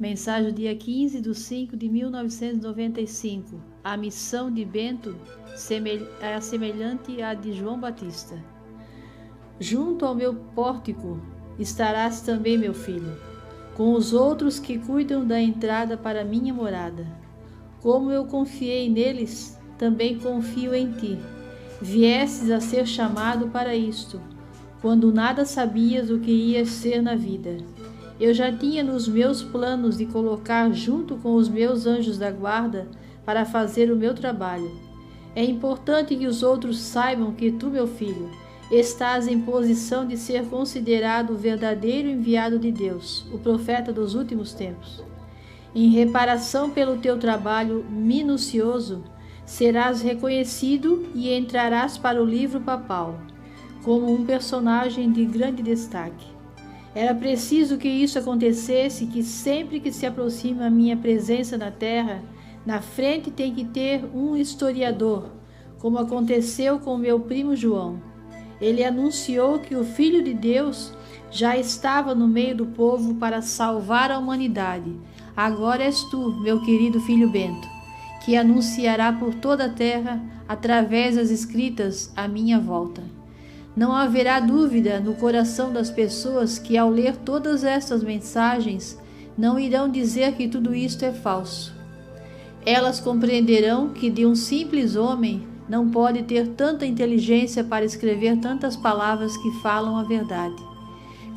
Mensagem dia 15/5/1995. A missão de Bento é semelhante à de João Batista. Junto ao meu pórtico estarás também, meu filho, com os outros que cuidam da entrada para minha morada. Como eu confiei neles, também confio em ti. Viestes a ser chamado para isto, quando nada sabias o que ias ser na vida. Eu já tinha nos meus planos de colocar junto com os meus anjos da guarda para fazer o meu trabalho. É importante que os outros saibam que tu, meu filho, estás em posição de ser considerado o verdadeiro enviado de Deus, o profeta dos últimos tempos. Em reparação pelo teu trabalho minucioso, serás reconhecido e entrarás para o livro papal, como um personagem de grande destaque. Era preciso que isso acontecesse, que sempre que se aproxima a minha presença na terra, na frente tem que ter um historiador, como aconteceu com meu primo João. Ele anunciou que o Filho de Deus já estava no meio do povo para salvar a humanidade. Agora és tu, meu querido filho Bento, que anunciará por toda a terra, através das escritas, a minha volta. Não haverá dúvida no coração das pessoas que, ao ler todas estas mensagens, não irão dizer que tudo isto é falso. Elas compreenderão que de um simples homem não pode ter tanta inteligência para escrever tantas palavras que falam a verdade.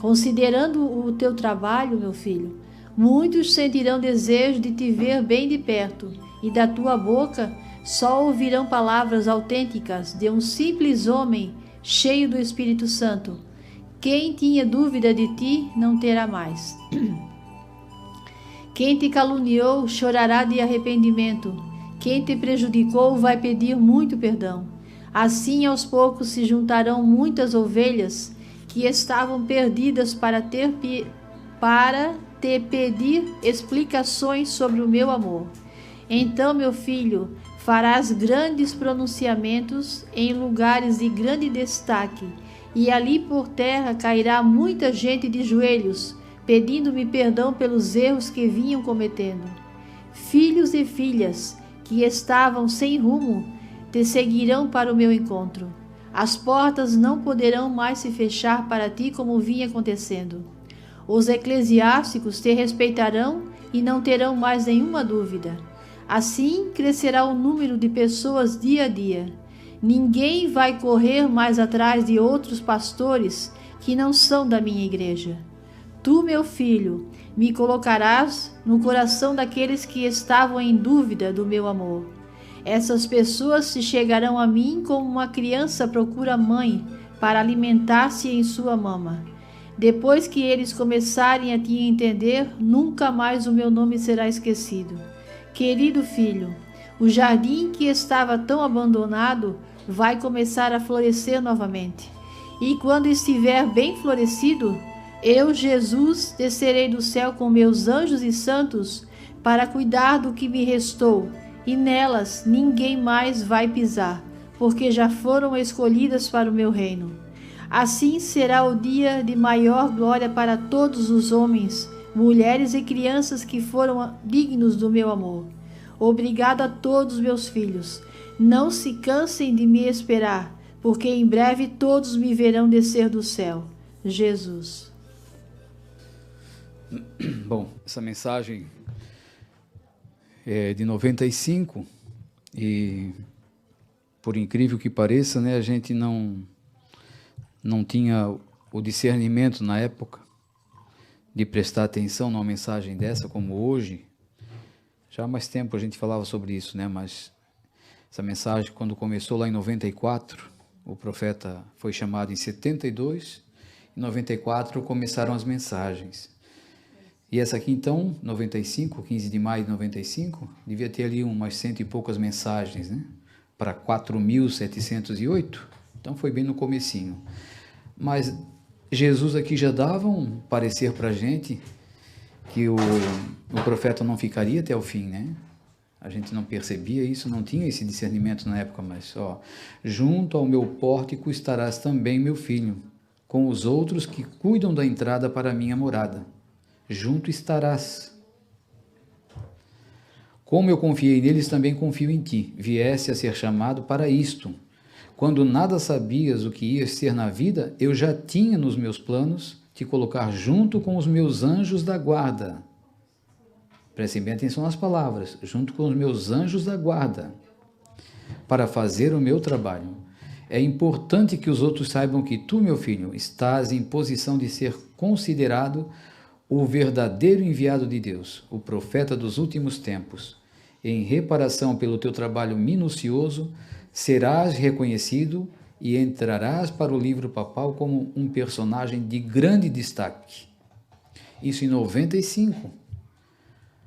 Considerando o teu trabalho, meu filho, muitos sentirão desejo de te ver bem de perto, e da tua boca só ouvirão palavras autênticas de um simples homem cheio do Espírito Santo. Quem tinha dúvida de ti não terá mais. Quem te caluniou chorará de arrependimento. Quem te prejudicou vai pedir muito perdão. Assim, aos poucos se juntarão muitas ovelhas que estavam perdidas para te pedir explicações sobre o meu amor. Então, meu filho, farás grandes pronunciamentos em lugares de grande destaque, e ali por terra cairá muita gente de joelhos, pedindo-me perdão pelos erros que vinham cometendo. Filhos e filhas que estavam sem rumo te seguirão para o meu encontro. As portas não poderão mais se fechar para ti como vinha acontecendo. Os eclesiásticos te respeitarão e não terão mais nenhuma dúvida. Assim crescerá o número de pessoas dia a dia. Ninguém vai correr mais atrás de outros pastores que não são da minha igreja. Tu, meu filho, me colocarás no coração daqueles que estavam em dúvida do meu amor. Essas pessoas se chegarão a mim como uma criança procura a mãe para alimentar-se em sua mama. Depois que eles começarem a te entender, nunca mais o meu nome será esquecido. Querido filho, o jardim que estava tão abandonado vai começar a florescer novamente. E quando estiver bem florescido, eu, Jesus, descerei do céu com meus anjos e santos para cuidar do que me restou, e nelas ninguém mais vai pisar, porque já foram escolhidas para o meu reino. Assim será o dia de maior glória para todos os homens, mulheres e crianças que foram dignos do meu amor. Obrigado a todos meus filhos. Não se cansem de me esperar, porque em breve todos me verão descer do céu. Jesus. Bom, essa mensagem é de 95 e, por incrível que pareça, né, a gente não tinha o discernimento na época de prestar atenção numa mensagem dessa, como hoje. Já há mais tempo a gente falava sobre isso, né? Mas essa mensagem, quando começou lá em 94, o profeta foi chamado em 72, em 94 começaram as mensagens. E essa aqui então, 95, 15 de maio de 95, devia ter ali umas 100 e poucas mensagens, né? Para 4.708, então foi bem no comecinho. Mas Jesus aqui já dava um parecer para a gente que o profeta não ficaria até o fim, né? A gente não percebia isso, não tinha esse discernimento na época, mas junto ao meu pórtico estarás também, meu filho, com os outros que cuidam da entrada para a minha morada. Junto estarás. Como eu confiei neles, também confio em ti. Viesse a ser chamado para isto. Quando nada sabias o que ias ser na vida, eu já tinha nos meus planos te colocar junto com os meus anjos da guarda. Prestem bem atenção nas palavras. Junto com os meus anjos da guarda, para fazer o meu trabalho. É importante que os outros saibam que tu, meu filho, estás em posição de ser considerado o verdadeiro enviado de Deus, o profeta dos últimos tempos. Em reparação pelo teu trabalho minucioso, serás reconhecido e entrarás para o livro papal como um personagem de grande destaque. Isso em 95.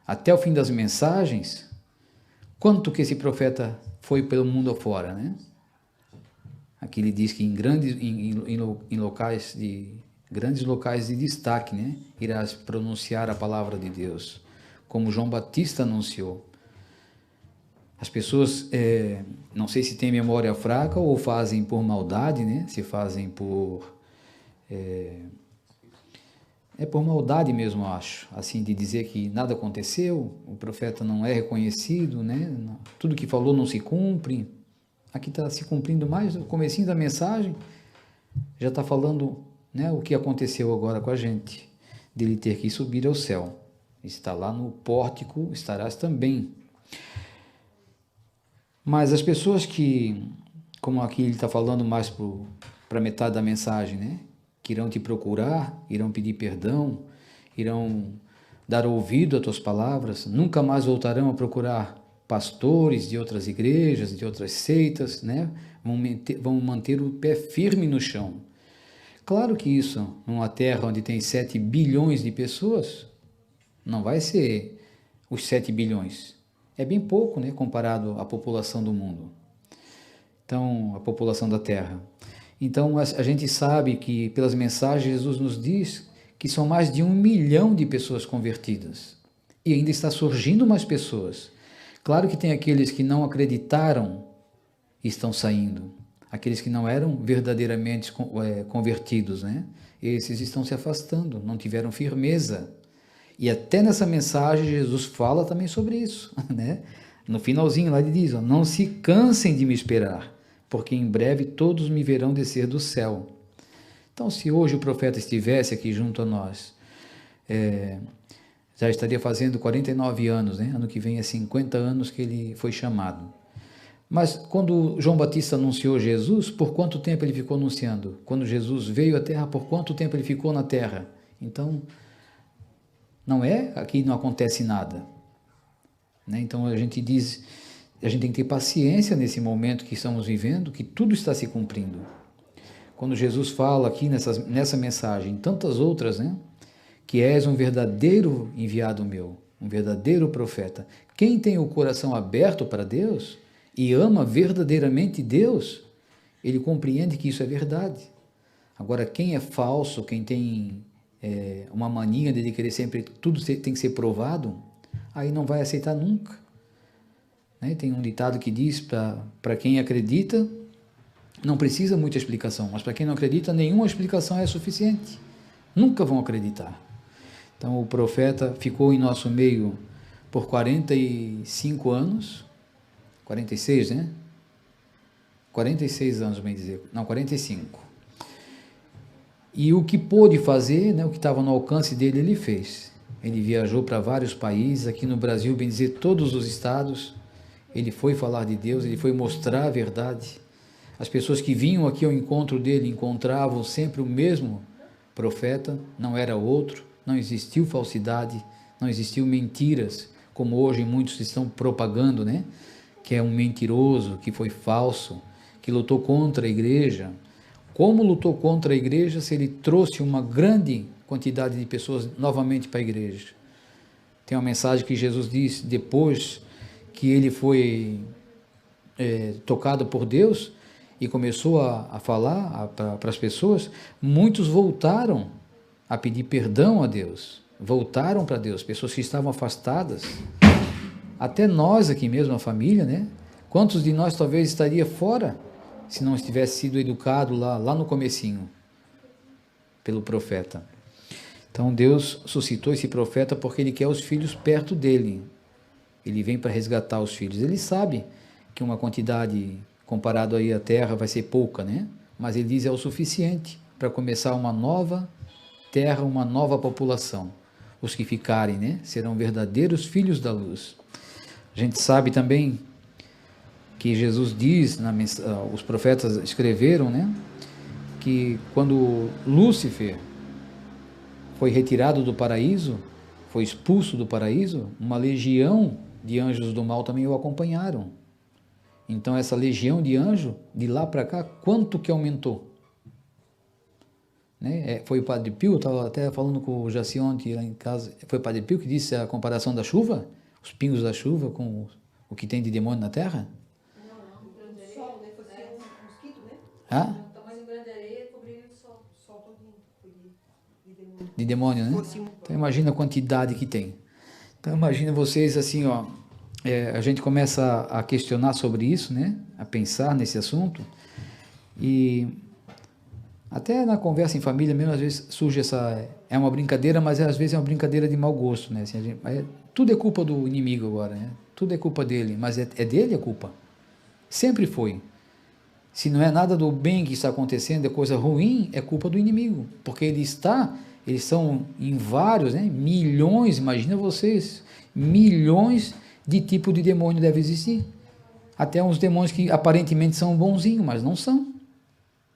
Até o fim das mensagens, quanto que esse profeta foi pelo mundo afora, né? Aqui ele diz que em grandes locais de destaque, né, irás pronunciar a palavra de Deus, como João Batista anunciou. As pessoas, não sei se têm memória fraca ou fazem por maldade, né, se fazem por... por maldade mesmo, eu acho, assim, de dizer que nada aconteceu, o profeta não é reconhecido, né, tudo que falou não se cumpre. Aqui está se cumprindo mais, o comecinho da mensagem já está falando, né, o que aconteceu agora com a gente, dele ter que subir ao céu. Está lá no pórtico, estarás também. Mas as pessoas que, como aqui ele está falando mais para metade da mensagem, né, que irão te procurar, irão pedir perdão, irão dar ouvido às tuas palavras, nunca mais voltarão a procurar pastores de outras igrejas, de outras seitas, né? Vão manter o pé firme no chão. Claro que isso, numa terra onde tem 7 bilhões de pessoas, não vai ser os 7 bilhões. É bem pouco, né, comparado à população do mundo. Então, a população da terra. Então, a gente sabe que, pelas mensagens, Jesus nos diz que são mais de 1 milhão de pessoas convertidas. E ainda está surgindo mais pessoas. Claro que tem aqueles que não acreditaram e estão saindo. Aqueles que não eram verdadeiramente convertidos, né? Esses estão se afastando, não tiveram firmeza. E até nessa mensagem Jesus fala também sobre isso, né? No finalzinho lá ele diz, ó, não se cansem de me esperar, porque em breve todos me verão descer do céu. Então, se hoje o profeta estivesse aqui junto a nós, já estaria fazendo 49 anos, né? Ano que vem é 50 anos que ele foi chamado. Mas quando João Batista anunciou Jesus, por quanto tempo ele ficou anunciando? Quando Jesus veio à Terra, por quanto tempo ele ficou na Terra? Então, aqui não acontece nada, né? Então a gente diz, a gente tem que ter paciência nesse momento que estamos vivendo, que tudo está se cumprindo. Quando Jesus fala aqui nessa mensagem, tantas outras, né? Que és um verdadeiro enviado meu, um verdadeiro profeta. Quem tem o coração aberto para Deus e ama verdadeiramente Deus, ele compreende que isso é verdade. Agora, quem é falso, quem tem uma mania de querer sempre, tudo tem que ser provado, aí não vai aceitar nunca. Né? Tem um ditado que diz, para quem acredita, não precisa muita explicação, mas para quem não acredita, nenhuma explicação é suficiente. Nunca vão acreditar. Então, o profeta ficou em nosso meio por 45 anos, 46, né? 46 anos, bem dizer, não, 45. E o que pôde fazer, né, o que estava no alcance dele, ele fez. Ele viajou para vários países, aqui no Brasil, bem dizer, todos os estados, ele foi falar de Deus, ele foi mostrar a verdade. As pessoas que vinham aqui ao encontro dele encontravam sempre o mesmo profeta, não era outro. Não existiu falsidade, não existiu mentiras, como hoje muitos estão propagando, né? Que é um mentiroso, que foi falso, que lutou contra a igreja. Como lutou contra a igreja se ele trouxe uma grande quantidade de pessoas novamente para a igreja? Tem uma mensagem que Jesus diz, depois que ele foi tocado por Deus e começou a falar para as pessoas, muitos voltaram a pedir perdão a Deus, voltaram para Deus, pessoas que estavam afastadas, até nós aqui mesmo, a família, né? Quantos de nós talvez estaria fora, se não tivesse sido educado lá no comecinho, pelo profeta? Então Deus suscitou esse profeta porque ele quer os filhos perto dele, Ele vem para resgatar os filhos. Ele sabe que uma quantidade comparado aí à terra vai ser pouca, né? Mas ele diz é o suficiente para começar uma nova terra, uma nova população. Os que ficarem, né, serão verdadeiros filhos da luz. A gente sabe também que Jesus diz, os profetas escreveram, né, que quando Lúcifer foi retirado do paraíso, foi expulso do paraíso, uma legião de anjos do mal também o acompanharam. Então essa legião de anjos, de lá para cá, quanto que aumentou? Né? Foi o Padre Pio, eu estava até falando com o Jaci ontem lá em casa, foi o Padre Pio que disse a comparação da chuva, os pingos da chuva com o que tem de demônio na terra? Não, grande areia. Sol, né? Fosse mosquito, né? Hã? O tamanho de grande areia cobriria o sol. O sol todinho foi de demônio. De demônio, né? Então imagina a quantidade que tem. Então imagina vocês assim, ó, a gente começa a questionar sobre isso, né? A pensar nesse assunto e até na conversa em família mesmo, às vezes surge é uma brincadeira, mas às vezes é uma brincadeira de mau gosto, né? Assim, tudo é culpa do inimigo agora, né? Tudo é culpa dele, mas é dele a culpa. Sempre foi. Se não é nada do bem que está acontecendo, é coisa ruim, é culpa do inimigo, porque eles são em vários, né? Milhões, imagina vocês, milhões de tipos de demônio devem existir. Até uns demônios que aparentemente são bonzinhos, mas não são.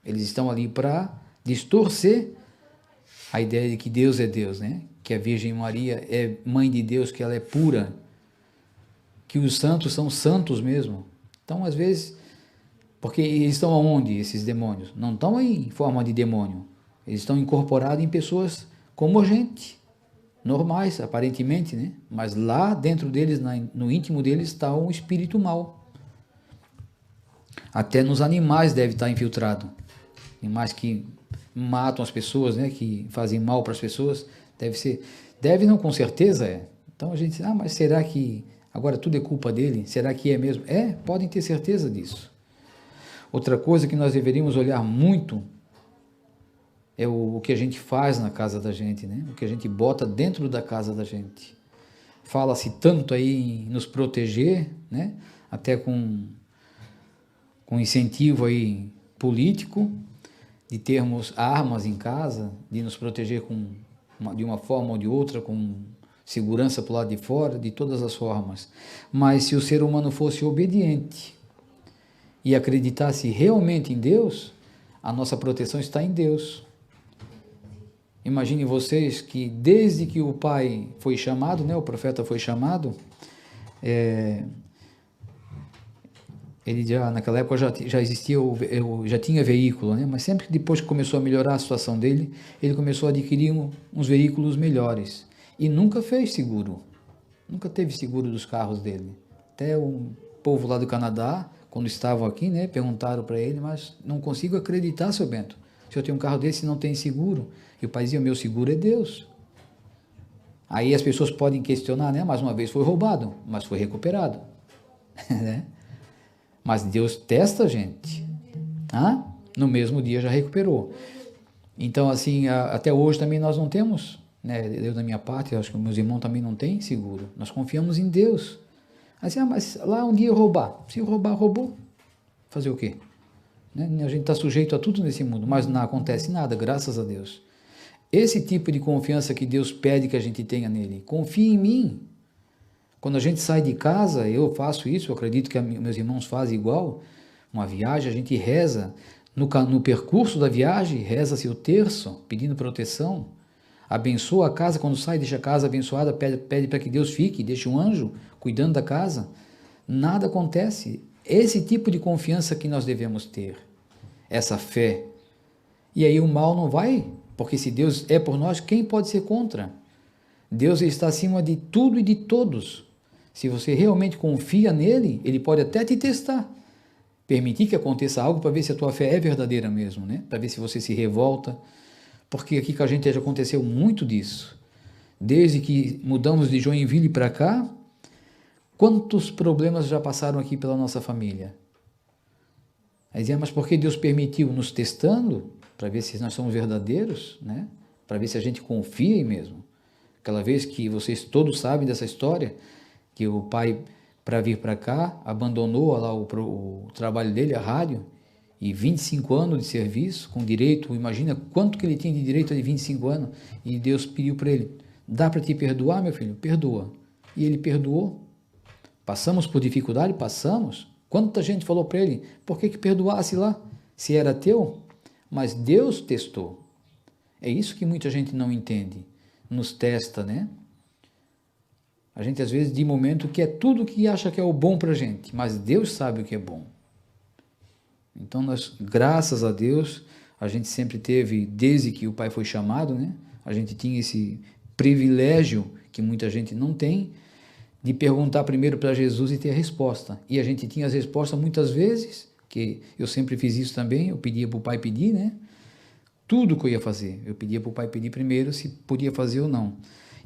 Eles estão ali para distorcer a ideia de que Deus é Deus, né? Que a Virgem Maria é mãe de Deus, que ela é pura, que os santos são santos mesmo. Então, às vezes, porque eles estão aonde, esses demônios? Não estão aí em forma de demônio. Eles estão incorporados em pessoas como a gente, normais, aparentemente, né? Mas lá dentro deles, no íntimo deles, está um espírito mau. Até nos animais deve estar infiltrado. Animais que matam as pessoas, né? Que fazem mal para as pessoas. Deve não, com certeza é. Então a gente diz, mas será que agora tudo é culpa dele? Será que é mesmo? Podem ter certeza disso. Outra coisa que nós deveríamos olhar muito é o que a gente faz na casa da gente, né? O que a gente bota dentro da casa da gente. Fala-se tanto aí em nos proteger, né? Até com incentivo aí político, de termos armas em casa, de nos proteger de uma forma ou de outra, com segurança para o lado de fora, de todas as formas. Mas se o ser humano fosse obediente e acreditasse realmente em Deus, a nossa proteção está em Deus. Imagine vocês que desde que o pai foi chamado, né, o profeta foi chamado, ele naquela época já existia, já tinha veículo, né? Mas sempre que depois que começou a melhorar a situação dele, ele começou a adquirir uns veículos melhores. E nunca fez seguro. Nunca teve seguro dos carros dele. Até o povo lá do Canadá, quando estavam aqui, né, perguntaram para ele, mas não consigo acreditar, seu Bento. Se eu tenho um carro desse e não tem seguro. E o pai dizia, o meu seguro é Deus. Aí as pessoas podem questionar, né? Mais uma vez foi roubado, mas foi recuperado. Né? Mas Deus testa a gente. No mesmo dia já recuperou. Então, assim, até hoje também nós não temos, né? Eu da minha parte, acho que meus irmãos também não têm seguro. Nós confiamos em Deus. Assim, mas lá um dia roubar. Se roubar, roubou. Fazer o quê? Né? A gente está sujeito a tudo nesse mundo, mas não acontece nada, graças a Deus. Esse tipo de confiança que Deus pede que a gente tenha nele. Confie em mim. Quando a gente sai de casa, eu faço isso, eu acredito que meus irmãos fazem igual, uma viagem, a gente reza, no percurso da viagem, reza-se o terço, pedindo proteção, abençoa a casa, quando sai, deixa a casa abençoada, pede para que Deus fique, deixa um anjo cuidando da casa, nada acontece. Esse tipo de confiança que nós devemos ter, essa fé. E aí o mal não vai, porque se Deus é por nós, quem pode ser contra? Deus está acima de tudo e de todos. Se você realmente confia nele, ele pode até te testar. Permitir que aconteça algo para ver se a tua fé é verdadeira mesmo, né? Para ver se você se revolta. Porque aqui com a gente já aconteceu muito disso. Desde que mudamos de Joinville para cá, quantos problemas já passaram aqui pela nossa família? Aí dizia, mas por que Deus permitiu nos testando? Para ver se nós somos verdadeiros, né? Para ver se a gente confia mesmo. Aquela vez que vocês todos sabem dessa história, que o pai, para vir para cá, abandonou lá o trabalho dele, a rádio, e 25 anos de serviço, com direito, imagina quanto que ele tinha de direito de 25 anos, e Deus pediu para ele, dá para te perdoar, meu filho? Perdoa. E ele perdoou. Passamos por dificuldade? Passamos. Quanta gente falou para ele, por que perdoasse lá, se era teu? Mas Deus testou. É isso que muita gente não entende, nos testa, né? A gente às vezes de momento quer tudo que acha que é o bom para a gente, mas Deus sabe o que é bom. Então nós, graças a Deus, a gente sempre teve, desde que o pai foi chamado, né? A gente tinha esse privilégio que muita gente não tem, de perguntar primeiro para Jesus e ter a resposta. E a gente tinha as respostas muitas vezes, que eu sempre fiz isso também, eu pedia para o pai pedir, né? Tudo que eu ia fazer, eu pedia para o pai pedir primeiro se podia fazer ou não.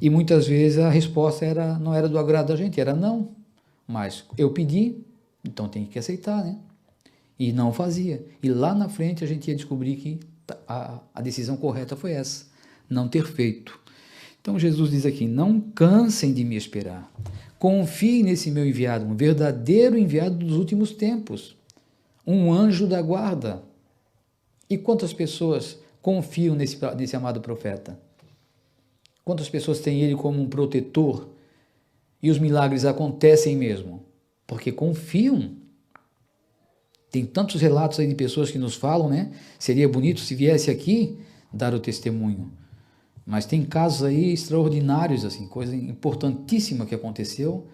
E muitas vezes a resposta não era do agrado da gente, era não. Mas eu pedi, então tem que aceitar, né? E não fazia. E lá na frente a gente ia descobrir que a decisão correta foi essa, não ter feito. Então Jesus diz aqui, não cansem de me esperar. Confiem nesse meu enviado, um verdadeiro enviado dos últimos tempos. Um anjo da guarda. E quantas pessoas confiam nesse amado profeta? Quantas pessoas têm ele como um protetor? E os milagres acontecem mesmo, porque confiam. Tem tantos relatos aí de pessoas que nos falam, né? Seria bonito se viesse aqui dar o testemunho. Mas tem casos aí extraordinários, assim, coisa importantíssima que aconteceu.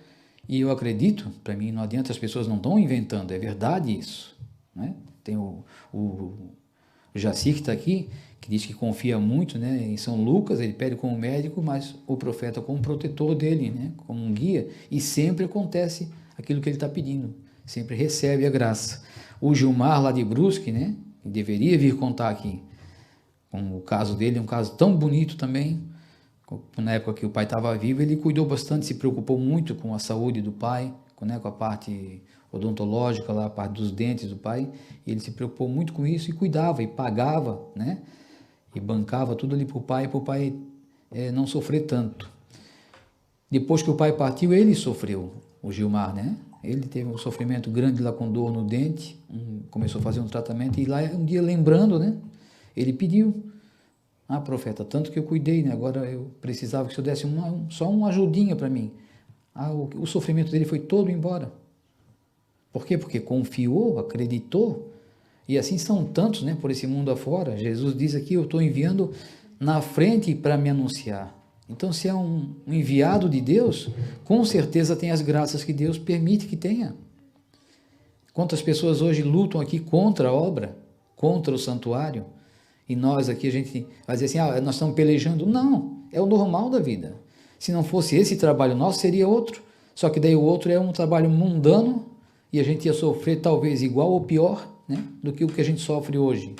E eu acredito, para mim não adianta, as pessoas não estão inventando, é verdade isso, né? Tem o Jacir que está aqui, que diz que confia muito, né, em São Lucas, ele pede como médico, mas o profeta como protetor dele, né, como um guia, e sempre acontece aquilo que ele está pedindo, sempre recebe a graça. O Gilmar lá de Brusque, né, que deveria vir contar aqui, com o caso dele, é um caso tão bonito também, na época que o pai estava vivo, ele cuidou bastante, se preocupou muito com a saúde do pai, né, com a parte odontológica, lá, a parte dos dentes do pai, e ele se preocupou muito com isso e cuidava, e pagava, né, e bancava tudo ali para o pai não sofrer tanto. Depois que o pai partiu, ele sofreu, o Gilmar, né, ele teve um sofrimento grande lá com dor no dente, começou a fazer um tratamento, e lá um dia lembrando, né, ele pediu, profeta, tanto que eu cuidei, né, agora eu precisava que o senhor desse só uma ajudinha para mim. O sofrimento dele foi todo embora. Por quê? Porque confiou, acreditou, e assim são tantos, né, por esse mundo afora. Jesus diz aqui, eu estou enviando na frente para me anunciar. Então, se é um enviado de Deus, com certeza tem as graças que Deus permite que tenha. Quantas pessoas hoje lutam aqui contra a obra, contra o santuário, e nós aqui, a gente vai dizer assim, nós estamos pelejando. Não, é o normal da vida. Se não fosse esse trabalho nosso, seria outro. Só que daí o outro é um trabalho mundano, e a gente ia sofrer talvez igual ou pior, né, do que o que a gente sofre hoje.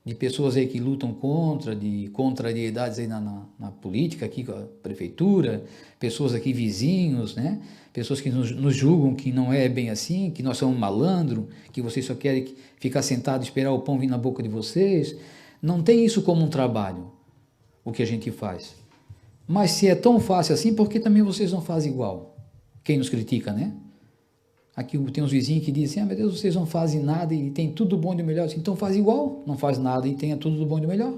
De pessoas aí que lutam de contrariedades aí na política, aqui com a prefeitura, pessoas aqui vizinhos, né, pessoas que nos julgam que não é bem assim, que nós somos malandro, que vocês só querem ficar sentados e esperar o pão vir na boca de vocês. Não tem isso como um trabalho, o que a gente faz. Mas se é tão fácil assim, por que também vocês não fazem igual? Quem nos critica, né? Aqui tem uns vizinhos que dizem, meu Deus, vocês não fazem nada e tem tudo bom e do melhor. Então faz igual, não faz nada e tenha tudo do bom e do melhor,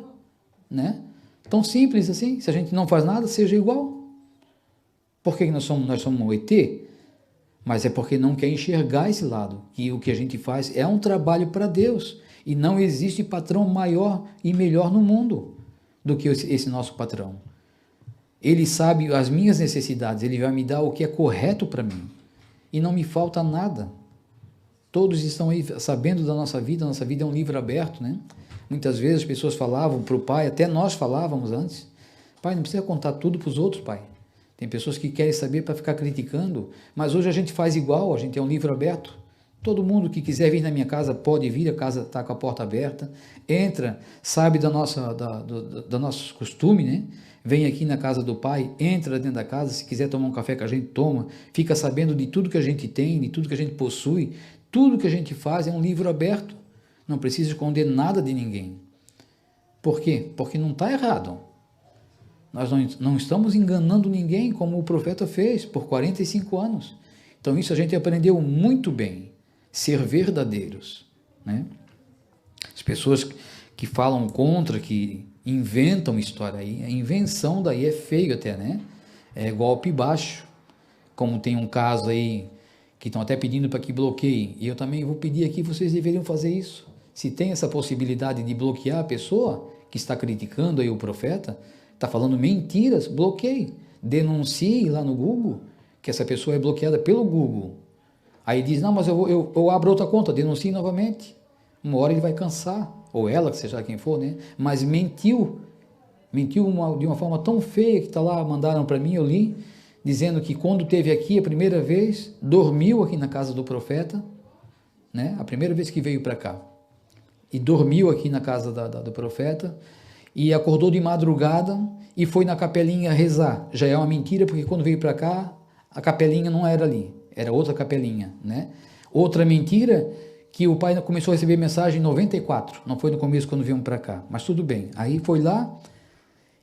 né? Tão simples assim, se a gente não faz nada, seja igual. Por que nós somos um ET? Mas é porque não quer enxergar esse lado, que o que a gente faz é um trabalho para Deus, e não existe patrão maior e melhor no mundo do que esse nosso patrão. Ele sabe as minhas necessidades, ele vai me dar o que é correto para mim. E não me falta nada. Todos estão aí sabendo da nossa vida é um livro aberto, né? Muitas vezes as pessoas falavam para o pai, até nós falávamos antes, pai, não precisa contar tudo para os outros, pai. Tem pessoas que querem saber para ficar criticando, mas hoje a gente faz igual, a gente é um livro aberto. Todo mundo que quiser vir na minha casa pode vir, a casa está com a porta aberta, entra, sabe do nosso costume, né? Vem aqui na casa do pai, entra dentro da casa, se quiser tomar um café que a gente toma, fica sabendo de tudo que a gente tem, de tudo que a gente possui, tudo que a gente faz é um livro aberto, não precisa esconder nada de ninguém. Por quê? Porque não está errado. Nós não estamos enganando ninguém, como o profeta fez por 45 anos. Então, isso a gente aprendeu muito bem, ser verdadeiros, né? As pessoas que falam contra, que inventam história aí, a invenção daí é feio até, né? É golpe baixo, como tem um caso aí, que estão até pedindo para que bloqueie, e eu também vou pedir aqui, vocês deveriam fazer isso. Se tem essa possibilidade de bloquear a pessoa que está criticando aí o profeta, está falando mentiras, bloqueie, denuncie lá no Google, que essa pessoa é bloqueada pelo Google. Aí diz, não, mas eu abro outra conta, denuncie novamente. Uma hora ele vai cansar, ou ela, que seja quem for, né? Mas mentiu de uma forma tão feia que está lá, mandaram para mim, eu li, dizendo que quando teve aqui a primeira vez, dormiu aqui na casa do profeta, né? A primeira vez que veio para cá, e dormiu aqui na casa do profeta, e acordou de madrugada e foi na capelinha rezar. Já é uma mentira, porque quando veio para cá, a capelinha não era ali, era outra capelinha, né? Outra mentira, que o pai começou a receber mensagem em 94, não foi no começo quando viemos para cá, mas tudo bem. Aí foi lá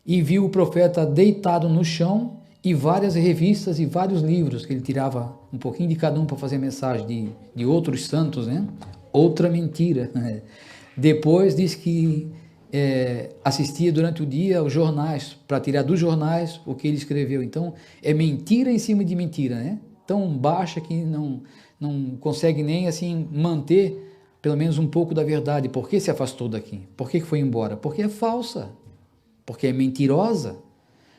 e viu o profeta deitado no chão e várias revistas e vários livros, que ele tirava um pouquinho de cada um para fazer mensagem de outros santos, né? Outra mentira. Depois diz que assistia durante o dia os jornais, para tirar dos jornais o que ele escreveu. Então, é mentira em cima de mentira, né? Tão baixa que não consegue nem assim manter pelo menos um pouco da verdade. Por que se afastou daqui? Por que foi embora? Porque é falsa, porque é mentirosa,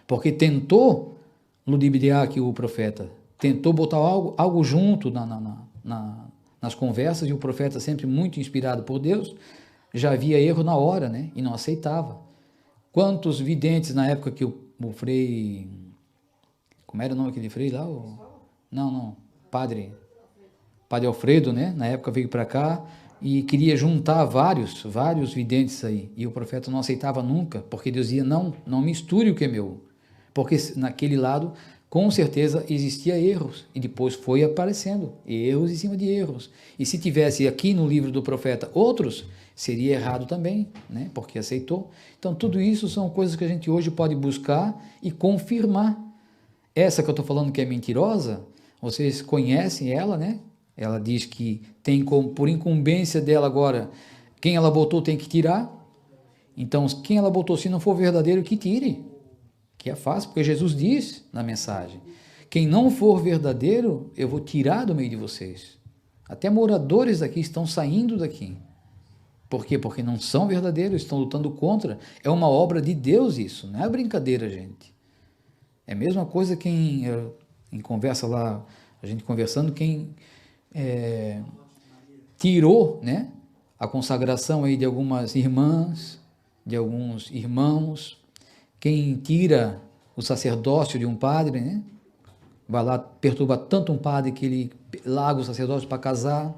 porque tentou ludibriar aqui o profeta, tentou botar algo junto nas conversas, e o profeta, sempre muito inspirado por Deus, já havia erro na hora, né? E não aceitava. Quantos videntes na época que o frei... Como era o nome daquele frei lá? Não, Padre Alfredo, né? Na época veio para cá e queria juntar vários videntes aí. E o profeta não aceitava nunca, porque Deus dizia, não misture o que é meu. Porque naquele lado, com certeza, existia erros. E depois foi aparecendo erros em cima de erros. E se tivesse aqui no livro do profeta outros, seria errado também, né? Porque aceitou. Então, tudo isso são coisas que a gente hoje pode buscar e confirmar. Essa que eu estou falando que é mentirosa, vocês conhecem ela, né? Ela diz que tem por incumbência dela agora, quem ela botou tem que tirar. Então, quem ela botou, se não for verdadeiro, que tire. Que é fácil, porque Jesus diz na mensagem, quem não for verdadeiro, eu vou tirar do meio de vocês. Até moradores daqui estão saindo daqui. Por quê? Porque não são verdadeiros, estão lutando contra. É uma obra de Deus isso, não é brincadeira, gente. É a mesma coisa quem, em conversa lá, a gente conversando, quem tirou, né, a consagração aí de algumas irmãs, de alguns irmãos, quem tira o sacerdócio de um padre, né, vai lá, perturba tanto um padre que ele larga o sacerdócio para casar.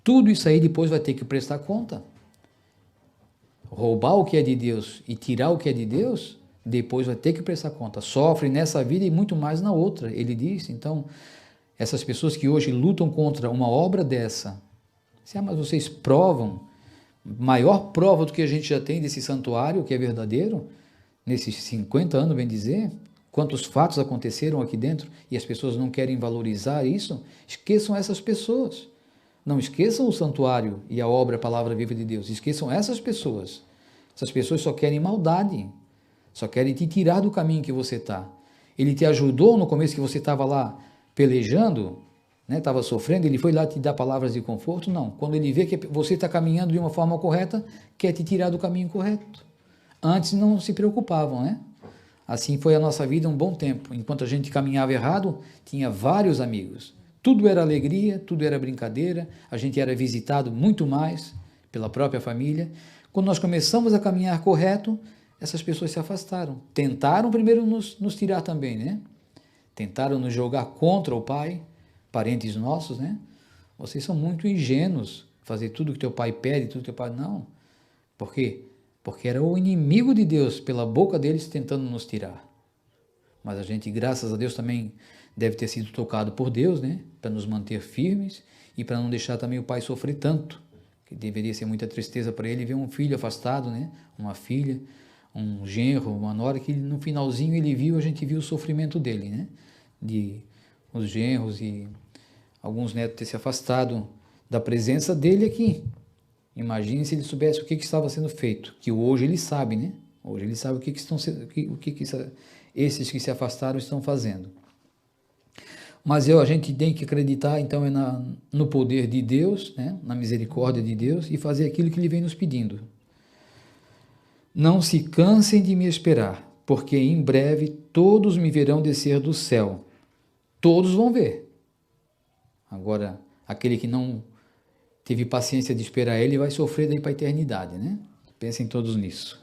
Tudo isso aí depois vai ter que prestar conta. Roubar o que é de Deus e tirar o que é de Deus, depois vai ter que prestar conta. Sofre nessa vida e muito mais na outra, ele diz. Então, essas pessoas que hoje lutam contra uma obra dessa, mas vocês provam, maior prova do que a gente já tem desse santuário, que é verdadeiro, nesses 50 anos, bem dizer, quantos fatos aconteceram aqui dentro e as pessoas não querem valorizar isso, esqueçam essas pessoas. Não esqueçam o santuário e a obra, a palavra viva de Deus. Esqueçam essas pessoas. Essas pessoas só querem maldade. Só querem te tirar do caminho que você está. Ele te ajudou no começo que você estava lá pelejando, né? Estava sofrendo, ele foi lá te dar palavras de conforto? Não. Quando ele vê que você está caminhando de uma forma correta, quer te tirar do caminho correto. Antes não se preocupavam, né? Assim foi a nossa vida um bom tempo. Enquanto a gente caminhava errado, tinha vários amigos. Tudo era alegria, tudo era brincadeira, a gente era visitado muito mais pela própria família. Quando nós começamos a caminhar correto, essas pessoas se afastaram. Tentaram primeiro nos tirar também, né? Tentaram nos jogar contra o pai, parentes nossos, né? Vocês são muito ingênuos, fazer tudo que teu pai pede, tudo que teu pai... Não. Por quê? Porque era o inimigo de Deus, pela boca deles, tentando nos tirar. Mas a gente, graças a Deus, também deve ter sido tocado por Deus, né? Para nos manter firmes e para não deixar também o pai sofrer tanto, que deveria ser muita tristeza para ele ver um filho afastado, né? Uma filha, um genro, uma nora, que no finalzinho a gente viu o sofrimento dele, né? De os genros e alguns netos ter se afastado da presença dele aqui. Imagine se ele soubesse o que estava sendo feito, que hoje ele sabe, né? Hoje ele sabe esses que se afastaram estão fazendo. Mas a gente tem que acreditar, então, no poder de Deus, né? Na misericórdia de Deus, e fazer aquilo que Ele vem nos pedindo. Não se cansem de me esperar, porque em breve todos me verão descer do céu. Todos vão ver. Agora, aquele que não teve paciência de esperar Ele vai sofrer daí para a eternidade, né? Pensem todos nisso.